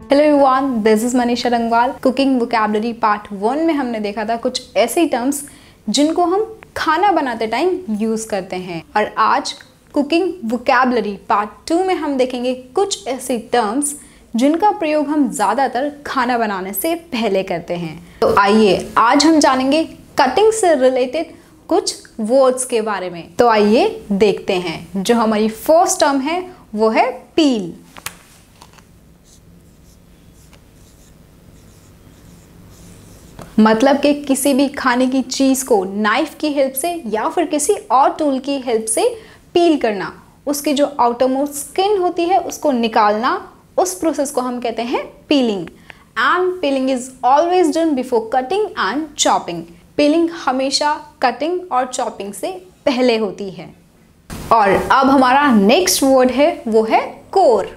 Hello everyone, this is Manisha Rangwal. Cooking vocabulary part 1 में हमने देखा था कुछ ऐसी टर्म्स जिनको हम खाना बनाते टाइम यूज़ करते हैं, और आज कुकिंग वोकैबुलरी पार्ट 2 में हम देखेंगे कुछ ऐसी टर्म्स जिनका प्रयोग हम ज़्यादातर खाना बनाने से पहले करते हैं। तो आइए आज हम जानेंगे कटिंग से रिलेटेड कुछ वर्ड्स के बारे में। तो आइए देखते हैं। जो हमारी फर्स्ट टर्म है वो है पील। मतलब कि किसी भी खाने की चीज़ को नाइफ की हेल्प से या फिर किसी और टूल की हेल्प से पील करना, उसकी जो आउटर मोस्ट स्किन होती है उसको निकालना, उस प्रोसेस को हम कहते हैं piling. And piling is always done before cutting and chopping. Piling हमेशा कटिंग और चॉपिंग से पहले होती है। और अब हमारा नेक्स्ट वर्ड है वो है कोर।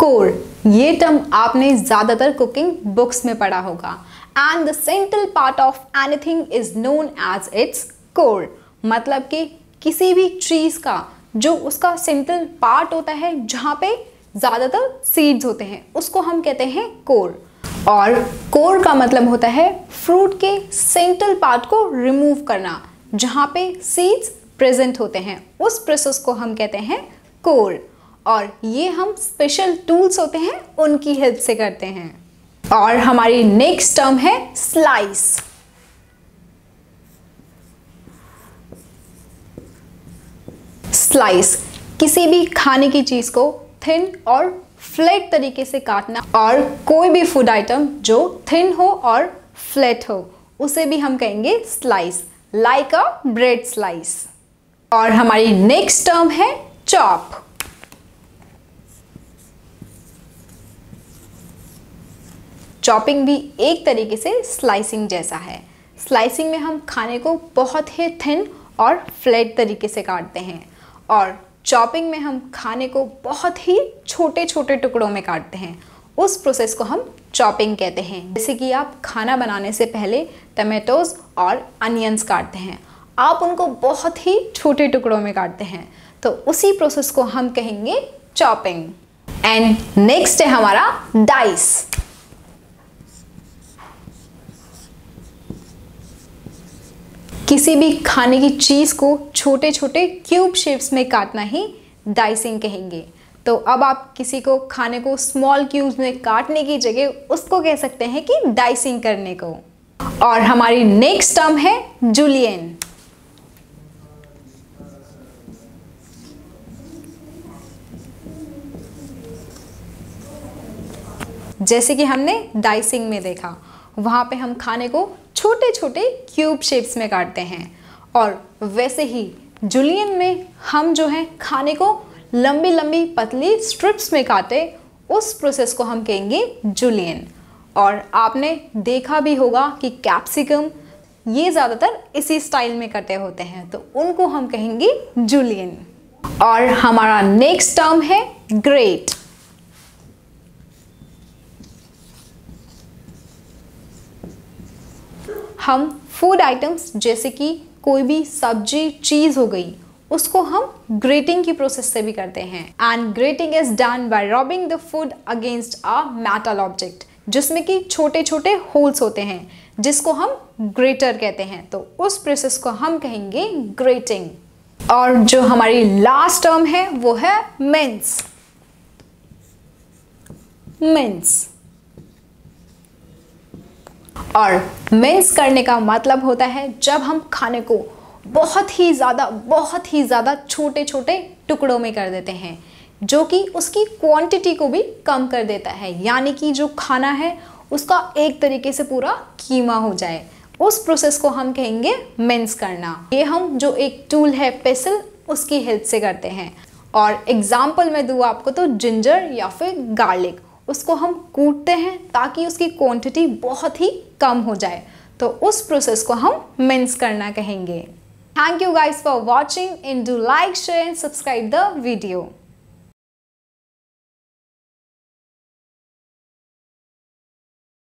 कोर, ये टर्म आपने ज़्यादातर कुकिंग बुक्स में पढ़ा होगा। And the central part of anything is known as its core. मतलब कि किसी भी चीज़ का जो उसका सेंट्रल पार्ट होता है, जहाँ पे ज़्यादातर सीड्स होते हैं, उसको हम कहते हैं कोर। और कोर का मतलब होता है फ्रूट के सेंट्रल पार्ट को रिमूव करना, जहाँ पे सीड्स प्रेजेंट होते हैं, उस प्रोसेस को हम कहते हैं कोर। और ये हम स्पेशल टूल्स होते हैं उनकी हेल्प से करते हैं। और हमारी नेक्स्ट टर्म है स्लाइस। स्लाइस किसी भी खाने की चीज को थिन और फ्लैट तरीके से काटना, और कोई भी फूड आइटम जो थिन हो और फ्लैट हो उसे भी हम कहेंगे स्लाइस, लाइक अ ब्रेड स्लाइस। और हमारी नेक्स्ट टर्म है चॉप। चॉपिंग भी एक तरीके से स्लाइसिंग जैसा है। स्लाइसिंग में हम खाने को बहुत ही थिन और फ्लैट तरीके से काटते हैं, और चॉपिंग में हम खाने को बहुत ही छोटे छोटे टुकड़ों में काटते हैं। उस प्रोसेस को हम चॉपिंग कहते हैं। जैसे कि आप खाना बनाने से पहले टमेटोज और अनियंस काटते हैं, आप उनको बहुत ही छोटे टुकड़ों में काटते हैं, तो उसी प्रोसेस को हम कहेंगे चॉपिंग। एंड नेक्स्ट है हमारा डाइस। किसी भी खाने की चीज़ को छोटे छोटे क्यूब शेप्स में काटना ही डाइसिंग कहेंगे। तो अब आप किसी को खाने को स्मॉल क्यूब्स में काटने की जगह उसको कह सकते हैं कि डाइसिंग करने को। और हमारी नेक्स्ट टर्म है जूलियन। जैसे कि हमने डाइसिंग में देखा, वहाँ पे हम खाने को छोटे छोटे क्यूब शेप्स में काटते हैं, और वैसे ही जूलियन में हम जो है खाने को लंबी लंबी पतली स्ट्रिप्स में काटे, उस प्रोसेस को हम कहेंगे जूलियन। और आपने देखा भी होगा कि कैप्सिकम ये ज़्यादातर इसी स्टाइल में कटे होते हैं, तो उनको हम कहेंगे जूलियन। और हमारा नेक्स्ट टर्म है ग्रेट। हम फूड आइटम्स जैसे कि कोई भी सब्जी चीज़ हो गई, उसको हम ग्रेटिंग की प्रोसेस से भी करते हैं। And grating is done by rubbing the food against a metal object, जिसमें कि छोटे छोटे होल्स होते हैं, जिसको हम ग्रेटर कहते हैं। तो उस प्रोसेस को हम कहेंगे ग्रेटिंग। और जो हमारी लास्ट टर्म है वो है मिंस। मिंस और मिंस करने का मतलब होता है जब हम खाने को बहुत ही ज़्यादा छोटे छोटे टुकड़ों में कर देते हैं, जो कि उसकी क्वांटिटी को भी कम कर देता है। यानी कि जो खाना है उसका एक तरीके से पूरा कीमा हो जाए, उस प्रोसेस को हम कहेंगे मिंस करना। ये हम जो एक टूल है पेसल, उसकी हेल्प से करते हैं। और एग्जाम्पल मैं दूँ आपको तो जिंजर या फिर गार्लिक, उसको हम कूटते हैं ताकि उसकी क्वांटिटी बहुत ही कम हो जाए, तो उस प्रोसेस को हम मिंस करना कहेंगे। Thank you guys for watching. And do like, share and subscribe the video.